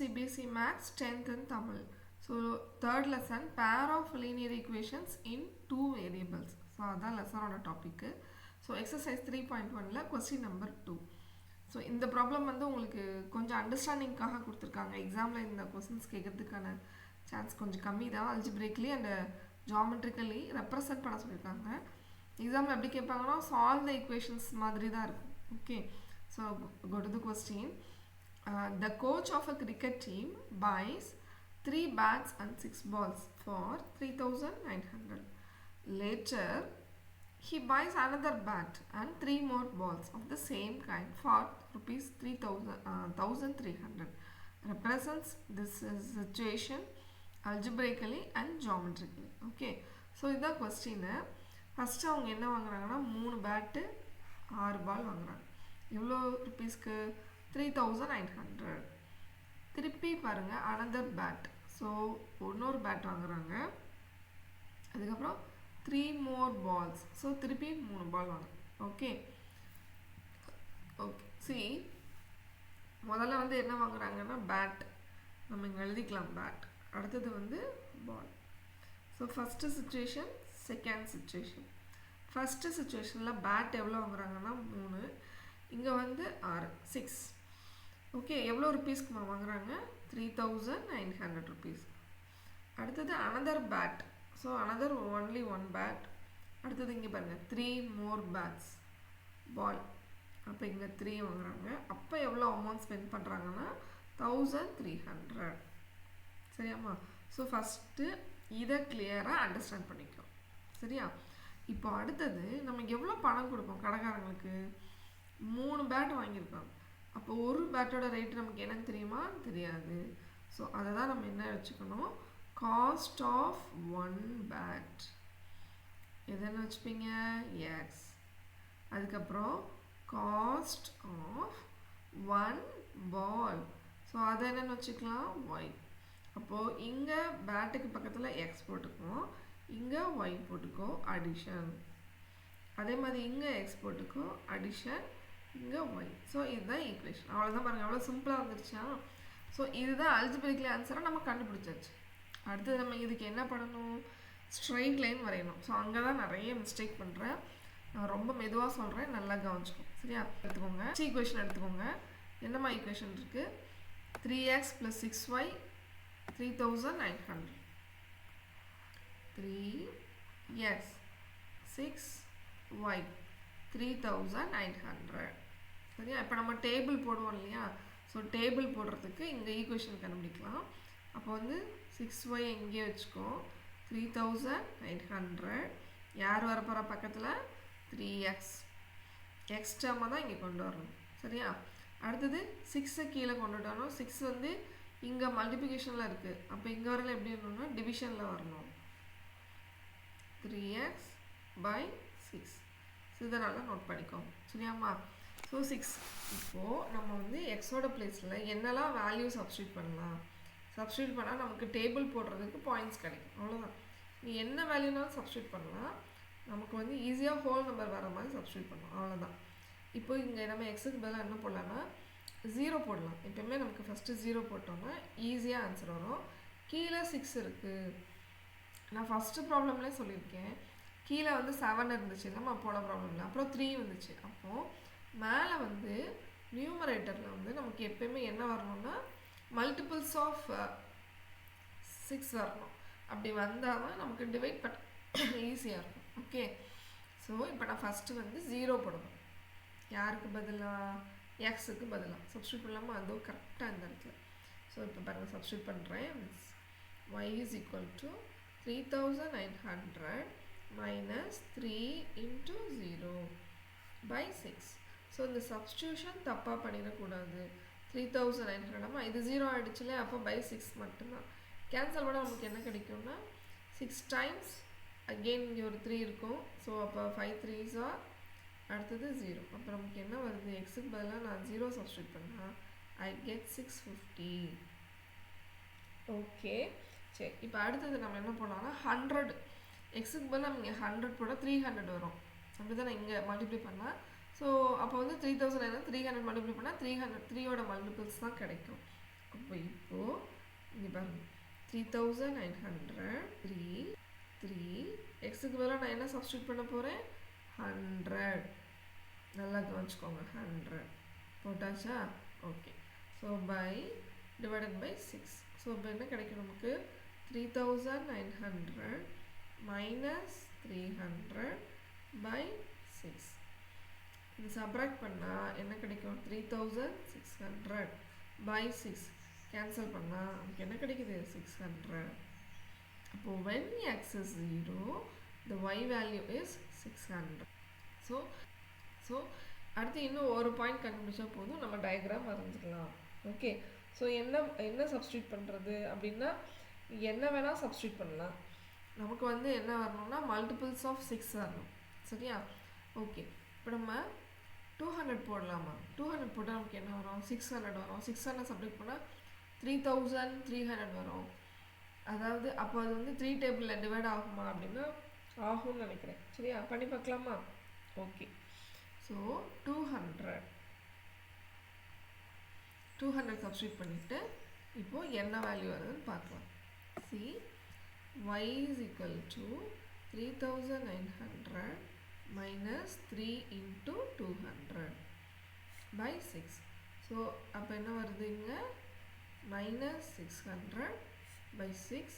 CBSE Maths 10th and Tamil. So third lesson, pair of linear equations in two variables. So that's lesson on the topic. So exercise 3.1 question number 2. So இந்த problem வந்து உங்களுக்கு கொஞ்சம் அண்டர்ஸ்டாண்டிங்காக கொடுத்துருக்காங்க. எக்ஸாமில் இந்த questions கேட்கறதுக்கான chance கொஞ்சம் கம்மி தான். அல்ஜிப்ரேக்லி அண்ட் ஜாமெட்ரிக்கலி ரெப்ரசன்ட் பண்ண சொல்லியிருக்காங்க. எக்ஸாமில் எப்படி கேட்பாங்கன்னா சால்வ் த ஈக்குவேஷன்ஸ் மாதிரி தான் இருக்கும். Okay, so go to the question. The coach of a cricket team buys 3 bats and 6 balls for 3,900. Later, he buys another bat and 3 more balls of the same kind for rupees 1,300. Represents this situation algebraically and geometrically. Okay, so this is the question. First, அவங்க என்ன வாங்குறாங்கன்னா 3 bat 6 பால் வாங்குறாங்க. எவ்வளோ ருபீஸ்க்கு? 3,900. திருப்பி பாருங்க another bat. So இன்னொரு bad வாங்குறாங்க. அதுக்கப்புறம் 3 more balls. ஸோ திருப்பி 3 பால் வாங்குறாங்க. ஓகே ஓகே see, முதல்ல வந்து என்ன வாங்குறாங்கன்னா பேட். நம்ம இங்கே எழுதிக்கலாம் பேட். அடுத்தது வந்து ball. So first situation, second situation. First சுச்சுவேஷனில் பேட் எவ்வளோ வாங்குறாங்கன்னா 3, இங்கே வந்து 6, 6. ஓகே, எவ்வளோ ருபீஸ்க்கு வாங்குறாங்க? 3,900 ருபீஸ். அடுத்தது another bat. So another only 1 bat. அடுத்தது இங்கே பாருங்கள் 3 more bats பால். அப்போ இங்கே 3 வாங்குறாங்க. அப்போ எவ்வளோ அமௌண்ட் ஸ்பெண்ட் பண்ணுறாங்கன்னா 1,300. சரியாம்மா? ஸோ ஃபஸ்ட்டு இதை கிளியராக அண்டர்ஸ்டாண்ட் பண்ணிக்கலாம். சரியா? இப்போ அடுத்தது நம்ம எவ்வளோ பணம் கொடுப்போம் கடைக்காரங்களுக்கு? 3 பேட் வாங்கியிருக்கோம். அப்போ ஒரு பேட்டோட ரேட்டு நமக்கு என்னன்னு தெரியுமா? தெரியாது. ஸோ அதை தான் நம்ம என்ன வச்சுக்கணும்? காஸ்ட் ஆஃப் 1 பேட் எதுன்னு வச்சுப்பீங்க? எக்ஸ். அதுக்கப்புறம் காஸ்ட் ஆஃப் 1 பால். ஸோ அதை என்னென்னு வச்சுக்கலாம்? ஒய். அப்போது இங்கே பேட்டுக்கு பக்கத்தில் எக்ஸ் போட்டுக்கோ, இங்கே ஒய் போட்டுக்கோ, அடிஷன். அதே மாதிரி இங்கே எக்ஸ் போட்டுக்கோ, அடிஷன், இங்கே ஒய். ஸோ இதுதான் ஈக்குவேஷன். அவ்வளோதான் பாருங்கள், அவ்வளோ சிம்பிளாக வந்துருச்சா? ஸோ இதுதான் அல்ஜிப்ரிக்கலி ஆன்சரை நம்ம கண்டுபிடிச்சாச்சு. அடுத்தது நம்ம இதுக்கு என்ன பண்ணணும்? ஸ்ட்ரெயிட் லைன் வரையணும். ஸோ அங்கே தான் நிறைய மிஸ்டேக் பண்ணுறேன். நான் ரொம்ப மெதுவாக சொல்கிறேன், நல்லா கவனிச்சுக்கோங்க. சரியா? எடுத்துக்கோங்க, ஈக்குவேஷன் எடுத்துக்கோங்க. என்னம்மா ஈக்குவேஷன் இருக்குது? 3x + 6y 3,900. 3x 6y 3,900. சரியா? இப்போ நம்ம டேபிள் போடுவோம் இல்லையா? ஸோ டேபிள் போடுறதுக்கு இந்த ஈக்குவேஷன் கண்டுபிடிக்கலாம். அப்போ வந்து 6y எங்கேயே வச்சுக்கோ, 3,900. யார் வரப்போகிற பக்கத்தில்? 3x. எக்ஸ் டேர்மை தான் இங்கே கொண்டு வரணும். சரியா? அடுத்தது 6 கீழே கொண்டுட்டு வரணும். 6 வந்து இங்கே மல்டிப்ளிகேஷனில் இருக்குது. அப்போ இங்கே வரல எப்படி வரணும்னா டிவிஷனில் வரணும். 3x / 6. இதனால் நோட் பண்ணிக்கோங்க. சரியாம்மா? ஸோ 6. இப்போது நம்ம வந்து எக்ஸோட பிளேஸில் என்னெல்லாம் வேல்யூ சப்ஸ்டியூட் பண்ணலாம்? சப்ஸ்டியூட் பண்ணால் நமக்கு டேபிள் போடுறதுக்கு பாயிண்ட்ஸ் கிடைக்கும். அவ்வளோதான். நீ என்ன வேல்யூனாலும் சப்ஸ்டியூட் பண்ணலாம். நமக்கு வந்து ஈஸியாக ஹோல் நம்பர் வர மாதிரி சப்ஸ்டியூட் பண்ணலாம். அவ்வளோதான். இப்போ இங்கே நம்ம எக்ஸுக்கு பதிலாக என்ன போடலான்னா 0 போடலாம். எப்போயுமே நமக்கு ஃபஸ்ட்டு 0 போட்டோம்னா ஈஸியாக ஆன்சர் வரும். கீழே 6 இருக்குது. நான் ஃபஸ்ட்டு ப்ராப்ளம்லேயே சொல்லியிருக்கேன். கீழே வந்து 7 இருந்துச்சு நம்ம போன ப்ராப்ளமில். அப்புறம் 3 வந்துச்சு. அப்போது மேலே வந்து நியூமரேட்டரில் வந்து நமக்கு எப்போயுமே என்ன வரணும்னா மல்டிபிள்ஸ் ஆஃப் 6 வரணும். அப்படி வந்தால் தான் நமக்கு டிவைட் பண்ண ஈஸியாக இருக்கும். ஓகே, ஸோ இப்போ நான் ஃபஸ்ட்டு வந்து 0 போடணும். யாருக்கு பதிலாக? எக்ஸுக்கு பதிலாக சப்ஸ்டியூட் பண்ணலாமா? அதுவும் கரெக்டாக இந்த இடத்துல. ஸோ இப்போ பாருங்கள், சப்ஸ்டியூட் பண்ணுறேன். y is equal to 3,900 minus 3 into 0 by 6. So இந்த சப்ஸ்டியூஷன் தப்பாக பண்ணிடக்கூடாது. 3,900 இது 0 ஆகிடுச்சுல, அப்போ by 6 மட்டும்தான். கேன்சல் பண்ணால் நமக்கு என்ன கிடைக்கும்னா 6 times அகெயின் இங்கே ஒரு 3 இருக்கும். ஸோ அப்போ 5 3s are, அடுத்தது 0. அப்போ நமக்கு என்ன வருது? எக்ஸுக்கு பதிலாக நான் 0 சப்ஸ்டியூட் பண்ணால் I get 650. ஓகே, சரி. இப்போ அடுத்தது நம்ம என்ன பண்ணலாம்னா 100. எக்ஸுக்கு பதிலாக நம்ம இங்கே 100 போட 300 வரும். அப்படி தான் நான் இங்கே மல்டிப்ளை பண்ணால். ஸோ அப்போ வந்து 3,000 300 மல்டிப்ளை பண்ணால் 300 3யோட மல்டிபிள்ஸ் தான் கிடைக்கும். அப்போ இப்போ இங்கே பாருங்கள் 3900 3 எக்ஸுக்கு பதிலாக நான் என்ன சப்ஸ்டியூட் பண்ண போகிறேன் 100. நல்லா கவனிச்சுக்கோங்க 100 போட்டாச்சா okay. So by divided by 6. So இப்போ என்ன கிடைக்கும் நமக்கு 3900 மைனஸ் 300 பை 6. இது சப்ராக்ட் பண்ணால் என்ன கிடைக்கும் 3600 பை 6 கேன்சல் பண்ணால் நமக்கு என்ன கிடைக்குது 600. அப்போது when x is 0 the y value is 600. So அடுத்து இன்னும் ஒரு பாயிண்ட் கண்டுபிடிச்சா போதும் நம்ம டயக்ராம் வரைஞ்சிக்கலாம். ஓகே. ஸோ என்ன சப்ஸ்டியூட் பண்ணுறது அப்படின்னா என்ன வேணால் சப்ஸ்டியூட் பண்ணலாம். நமக்கு வந்து என்ன வரணும்னா மல்டிபிள்ஸ் ஆஃப் 6 வரணும். சரியா ஓகே. இப்போ நம்ம 200 போடலாமா? 200 போட்டால் நமக்கு என்ன வரும் 600 வரும். 600 சப்ஸ்டியூட் பண்ணால் 3300 வரும். அதாவது அப்போ அது வந்து 3 டேபிளில் டிவைட் ஆகுமா அப்படின்னா ஆகும்னு நினைக்கிறேன். சரியா பண்ணி பார்க்கலாமா? ஓகே. ஸோ 200 சப்ஸ்டியூட் பண்ணிவிட்டு இப்போது என்ன வேல்யூ வருதுன்னு பார்க்கலாம். C y is equal to 3900 minus 3 into 200 by 6. So அப்போ என்ன வருது இங்கே minus 600 by 6.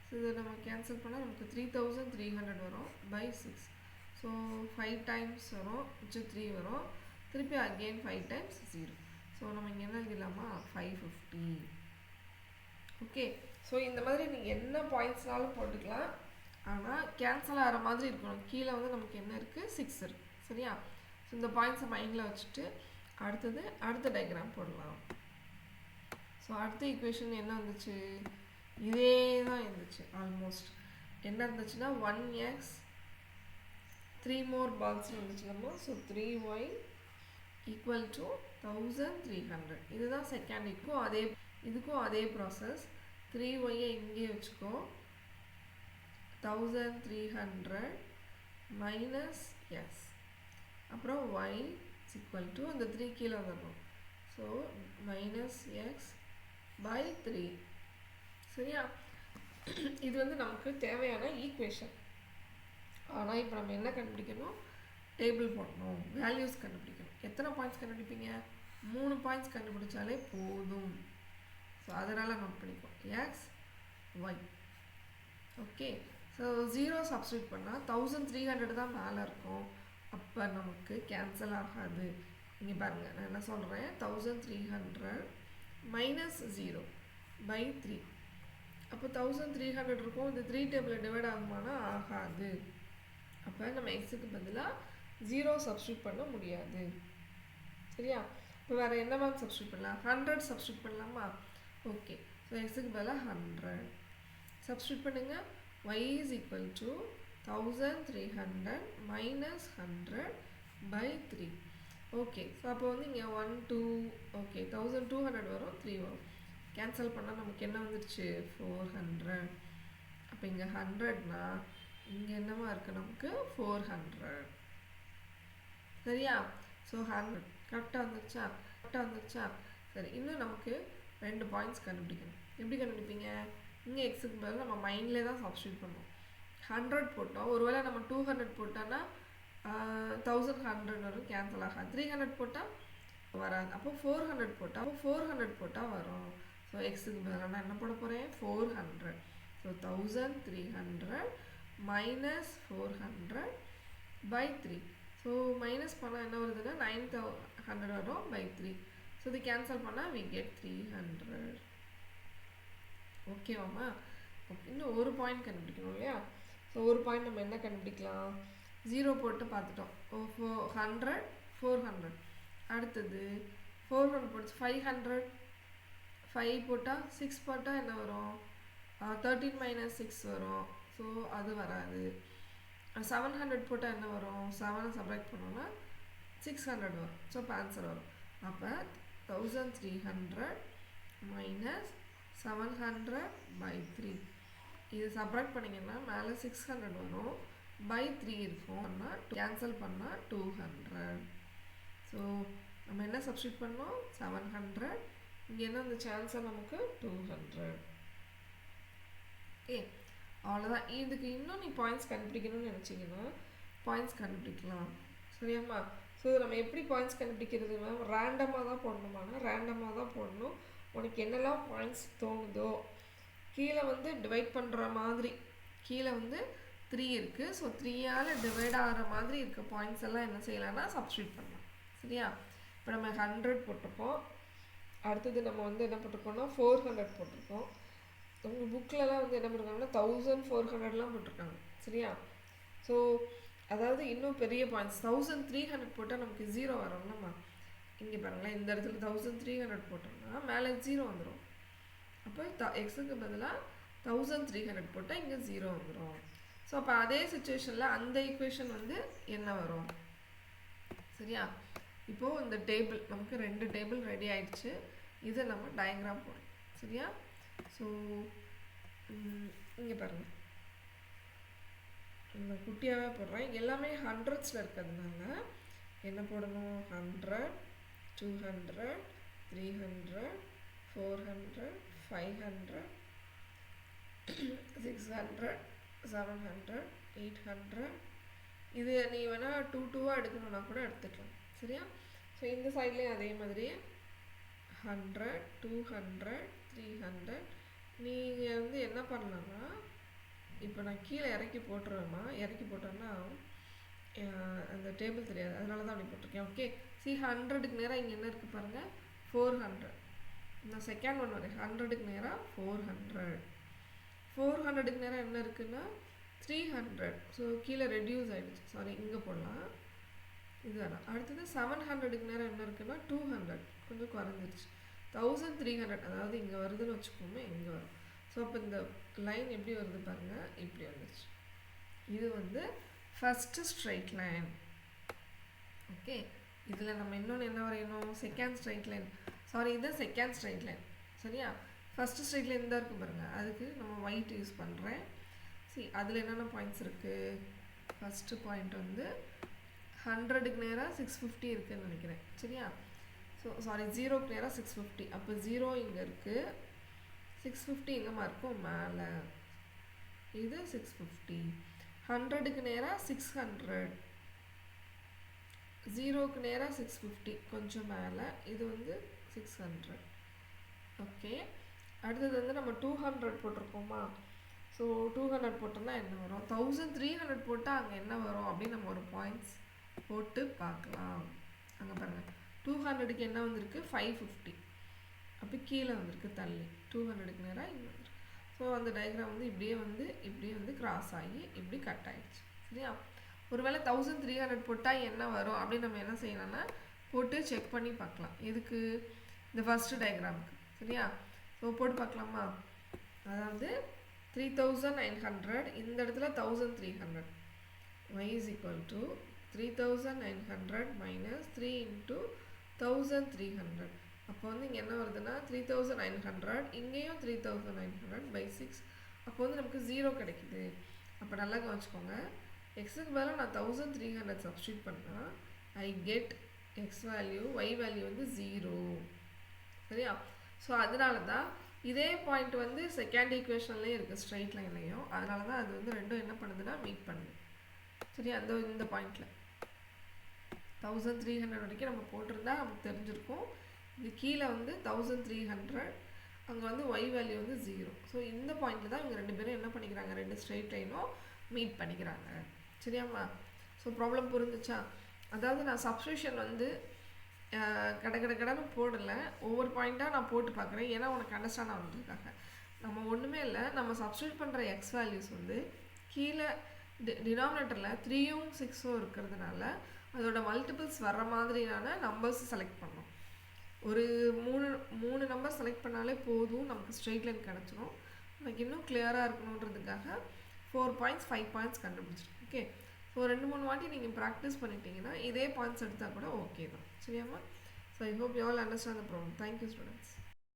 ஸோ இதை நம்ம கேன்சல் பண்ணால் நமக்கு 3300 வரும் by 6. ஸோ 5 டைம்ஸ் வரும், மிச்சம் 3 வரும், திருப்பி அகெயின் 5 டைம்ஸ் 0. ஸோ நம்ம இங்கே என்ன எழுதிடலாமா 550. ஓகே. ஸோ இந்த மாதிரி நீங்கள் என்ன பாயிண்ட்ஸ்னாலும் போட்டுக்கலாம். ஆனால் கேன்சல் ஆகிற மாதிரி இருக்கணும். கீழே வந்து நமக்கு என்ன இருக்குது 6 இருக்குது. சரியா ஸோ இந்த பாயிண்ட்ஸை மைண்டில் வச்சுட்டு அடுத்த டயக்ராம் போடலாம். ஸோ அடுத்த ஈக்குவேஷன் என்ன வந்துச்சு? இதே தான் இருந்துச்சு ஆல்மோஸ்ட். என்ன இருந்துச்சுன்னா 1x 3 more balls வந்துச்சு நம்ம. So 3y equal to 1300. இதுதான் செகண்ட். இதுக்கும் அதே ப்ராசஸ். 3y இங்கே வச்சுக்கோ. 1300 மைனஸ் எஸ், அப்புறம் y ஈக்குவல் டு அந்த 3 கீழே வந்துடணும். So minus x by 3. சரியா இது வந்து நமக்கு தேவையான ஈக்குவேஷன். ஆனால் இப்போ நம்ம என்ன கண்டுபிடிக்கணும்? டேபிள் போடணும், வேல்யூஸ் கண்டுபிடிக்கணும். எத்தனை பாயிண்ட்ஸ் கண்டுபிடிப்பீங்க? 3 பாயிண்ட்ஸ் கண்டுபிடிச்சாலே போதும். ஸோ அதனால் நோட் பண்ணிப்போம் x y. Okay. So 0 substitute பண்ணால் 1300 தான் மேலே இருக்கும். அப்போ நமக்கு கேன்சல் ஆகாது. இங்கே பாருங்கள் நான் என்ன சொல்கிறேன் 1300 மைனஸ் 0 பை 3. அப்போ 1300 இருக்கும். இந்த 3 டேபிளில் டிவைட் ஆகுமானா ஆகாது. அப்போ நம்ம எக்ஸுக்கு பதிலாக 0 சப்ஸ்டியூட் பண்ண முடியாது. சரியா இப்போ வேறு என்ன மாதிரி சப்ஸ்டியூட் பண்ணலாம்? 100 சப்ஸ்டியூட் பண்ணலாமா? ஓகே. ஸோ எக்ஸுக்கு பதிலாக 100 சப்ஸ்டியூட் பண்ணுங்கள். y is equal to 1300 minus 100 by 3. Okay. So அப்போ வந்து இங்கே 1 2 ஓகே 1200 வரும், 3 வரும். கேன்சல் பண்ணால் நமக்கு என்ன வந்துடுச்சு 400. அப்போ இங்கே 100னா இங்கே என்னமா இருக்குது நமக்கு 400. சரியா ஸோ 100 கரெக்டாக வந்துருச்சா? சரி இன்னும் நமக்கு 2 பாயிண்ட்ஸ் கண்டுபிடிக்கணும். எப்படி கண்டுபிடிப்பீங்க? இங்கே எக்ஸுக்கு பதில் நம்ம மைண்ட்லேயே தான் சப்ஸ்டியூட் பண்ணுவோம். 100 போட்டோம். ஒருவேளை நம்ம 200 போட்டோன்னா 1100 வரும், கேன்சல் ஆகாது. 300 போட்டால் வராது. அப்போ 400 போட்டால் வரும். ஸோ எக்ஸுக்கு பதிலாக நான் என்ன போட போகிறேன் 400. So 1300 minus 400 by 3. So minus பண்ணால் என்ன வருதுன்னா 900 வரும் பை 3. ஸோ இது கேன்சல் பண்ணால் we get 300. ஓகேவாம்மா? ஓகே. இன்னும் ஒரு பாயிண்ட் கண்டுபிடிக்கணும் இல்லையா? ஸோ ஒரு பாயிண்ட் நம்ம என்ன கண்டுபிடிக்கலாம்? 0 போட்டு பார்த்துட்டோம். 100 400. அடுத்தது 400 போட்டு 500 5 போட்டால் 6 போட்டால் என்ன வரும்? 13 மைனஸ் 6 வரும். ஸோ அது வராது. 700 போட்டால் என்ன வரும்? 7 சப்ராக்ட் பண்ணோன்னா 600 வரும். ஸோ இப்போ ஆன்சர் வரும். அப்போ 1300 மைனஸ் 700 by 3. இது சப்ராக்ட் பண்ணிங்கன்னா மேலே 600 வரும், பை 3 இருக்கும். கேன்சல் பண்ணால் 200. ஸோ நம்ம என்ன சப்ஸ்டியூட் பண்ணோம் 700. இங்கே என்ன வந்துச்சு ஆன்சர் நமக்கு 200. ஓகே, அவ்வளோதான். இதுக்கு இன்னும் நீ பாயிண்ட்ஸ் கண்டுபிடிக்கணும்னு நினச்சிங்கன்னா பாயிண்ட்ஸ் கண்டுபிடிக்கலாம். சரியாம்மா? ஸோ நம்ம எப்படி பாயிண்ட்ஸ் கண்டுபிடிக்கிறது மேம்? ரேண்டமாக தான் போடணுமானா ரேண்டமாக தான் போடணும். உனக்கு என்னெல்லாம் பாயிண்ட்ஸ் தோணுதோ கீழே வந்து டிவைட் பண்ணுற மாதிரி கீழே வந்து 3 இருக்குது. ஸோ 3ஆல் டிவைட் ஆகிற மாதிரி இருக்க பாயிண்ட்ஸ் எல்லாம் என்ன செய்யலாம்னா சப்ஸ்டியூட் பண்ணலாம். சரியா? இப்போ நம்ம 100 போட்டிருக்கோம். அடுத்தது நம்ம வந்து என்ன போட்டிருக்கோம்னா 400 போட்டிருக்கோம். உங்கள் புக்கிலலாம் வந்து என்ன பண்ணுறாங்கன்னா 1400லாம் போட்டிருக்காங்க. சரியா? ஸோ அதாவது இன்னும் பெரிய பாயிண்ட்ஸ் 1300 போட்டால் நமக்கு 0 வரும்லம்மா. இங்கே பாருங்களேன், இந்த இடத்துல 1300 போட்டோம்னா மேலே 0 வந்துடும். அப்போ எக்ஸுக்கு பதிலாக 1300 போட்டால் இங்கே 0 வந்துடும். ஸோ அப்போ அதே சுச்சுவேஷனில் அந்த ஈக்குவேஷன் வந்து என்ன வரும்? சரியா? இப்போது இந்த டேபிள் நமக்கு 2 டேபிள் ரெடி ஆயிடுச்சு. இதை நம்ம டயக்ராம் போடுறோம். சரியா? ஸோ இங்கே பாருங்கள், இந்த குட்டியாகவே போடுறேன். எல்லாமே ஹண்ட்ரட்ஸில் இருக்கிறதுனால என்ன போடணும்? 100, 200, 300, 400, 500, 600, 700, 800. இது நீ வேணால் 2 எடுக்கணும்னா கூட எடுத்துக்கலாம். சரியா? ஸோ இந்த சைட்லேயும் அதே மாதிரி 100, 200, 300. நீங்கள் வந்து என்ன பண்ணலான்னா, இப்போ நான் கீழே இறக்கி போட்டுருவேம்மா. இறக்கி போட்டோன்னா அந்த டேபிள் தெரியாது, அதனால தான் அப்படி போட்டிருக்கேன். ஓகே, 100க்கு நேராக இங்கே என்ன இருக்குது பாருங்கள், 400. நான் செகண்ட் ஒன் வரேன். 100க்கு நேராக 400. 400க்கு நேராக என்ன இருக்குன்னா 300. ஸோ கீழே ரெடியூஸ் ஆகிடுச்சு. சாரி, இங்கே போடலாம். இதுதான். அடுத்தது 700க்கு நேரம் என்ன இருக்குன்னா 200. கொஞ்சம் குறைஞ்சிருச்சு. 1300 அதாவது இங்கே வருதுன்னு வச்சுக்கோமே, இங்கே வரும். ஸோ அப்போ இந்த லைன் எப்படி வருது பாருங்கள், இப்படி வந்துருச்சு. இது வந்து ஃபஸ்ட்டு ஸ்ட்ரைட் லைன். ஓகே, இதில் நம்ம இன்னொன்று என்ன வரையணும்? Second straight line. சாரி, இது செகண்ட் ஸ்ட்ரைட் லைன். சரியா? ஃபஸ்ட்டு ஸ்ட்ரைட் லைன் தான் இருக்குது பாருங்கள், அதுக்கு நம்ம ஒயிட் யூஸ் பண்ணுறேன். சரி, அதில் என்னென்ன பாயிண்ட்ஸ் இருக்குது? ஃபஸ்ட்டு பாயிண்ட் வந்து 100க்கு நேராக 650 இருக்குதுன்னு நினைக்கிறேன். சரியா? ஸோ சாரி, 0க்கு நேராக 650. அப்போ 0 இங்கே இருக்குது, 650 எங்கேம்மா இருக்கும்? மேலே. இது 650. 100க்கு நேராக 600. 0க்கு நேராக 650, கொஞ்சம் மேலே. இது வந்து 600. ஓகே, அடுத்தது வந்து நம்ம 200 போட்டிருக்கோமா? ஸோ 200 போட்டோம்னா என்ன வரும்? 1300 போட்டால் அங்கே என்ன வரும் அப்படின்னு நம்ம ஒரு பாயிண்ட்ஸ் போட்டு பார்க்கலாம். அங்கே பாருங்கள், 200க்கு என்ன வந்திருக்கு? 550. அப்போ கீழே வந்திருக்கு தள்ளி. 200க்கு நேராக இங்கே வந்துருக்கு. ஸோ அந்த டயக்ராம் வந்து இப்படியே வந்து கிராஸ் ஆகி இப்படி கட் ஆகிடுச்சு. சரியா? ஒருவேளை 1300 போட்டால் என்ன வரும் அப்படின்னு நம்ம என்ன செய்யணும்னா போட்டு செக் பண்ணி பார்க்கலாம். எதுக்கு? இந்த ஃபஸ்ட்டு டயக்ராமுக்கு. சரியா? ஸோ போட்டு பார்க்கலாமா? அதாவது 3900, இந்த இடத்துல 1300. y is equal to 3900 minus 3 into 1300. அப்போ வந்து இங்கே என்ன வருதுன்னா 3900, இங்கேயும் 3900 by 6. அப்போ வந்து நமக்கு 0 கிடைக்குது. அப்போ நல்லா கவனிச்சுக்கோங்க, எக்ஸுக்கு பதிலாக நான் 1300 சப்ஸ்டியூட் பண்ணால் I get x value, y value வந்து 0. சரியா? ஸோ அதனால தான் இதே பாயிண்ட் வந்து செகண்ட் ஈக்குவேஷன்லேயும் இருக்குது, ஸ்ட்ரைட் லைன்லையும். அதனால தான் அது வந்து ரெண்டும் என்ன பண்ணுதுன்னா மீட் பண்ணுது. சரியா? இந்த பாயிண்டில் 1300 வரைக்கும் நம்ம போட்டிருந்தா நமக்கு தெரிஞ்சிருக்கும். இது கீழே வந்து 1300, அங்கே வந்து ஒய் வேல்யூ வந்து 0. ஸோ இந்த பாயிண்டில் தான் இவங்க 2 பேரும் என்ன பண்ணிக்கிறாங்க, 2 ஸ்ட்ரெயிட் லைனும் மீட் பண்ணிக்கிறாங்க. சரியாம்மா? ஸோ ப்ராப்ளம் புரிஞ்சிச்சா? அதாவது நான் சப்ஸ்டியூஷன் வந்து கடன்னு போடலை, ஒவ்வொரு பாயிண்ட்டாக நான் போட்டு பார்க்குறேன். ஏன்னா உனக்கு அண்டர்ஸ்டாண்ட் ஆகுறதுக்காக. நம்ம ஒன்றுமே இல்லை, நம்ம சப்ஸ்டியூட் பண்ணுற எக்ஸ் வேல்யூஸ் வந்து கீழே டினாமினேட்டரில் 3யும் 6ம் இருக்கிறதுனால அதோட மல்டிபிள்ஸ் வர்ற மாதிரியான நம்பர்ஸ் செலக்ட் பண்ணோம். ஒரு மூணு நம்பர் செலக்ட் பண்ணாலே போதும், நமக்கு ஸ்ட்ரெயிட் லைன் கிடச்சிரும். நமக்கு இன்னும் கிளியராக இருக்கணுன்றதுக்காக 4 பாயிண்ட்ஸ் 5 பாயிண்ட்ஸ் கண்டுபிடிச்சிருக்கோம். ஓகே, ஸோ 2-3 வாட்டி நீங்கள் ப்ராக்டிஸ் பண்ணிட்டீங்கன்னா இதே பாயிண்ட்ஸ் எடுத்தால் கூட ஓகே தான். சரியாம்மா? So I hope you all understand the problem. Thank you students.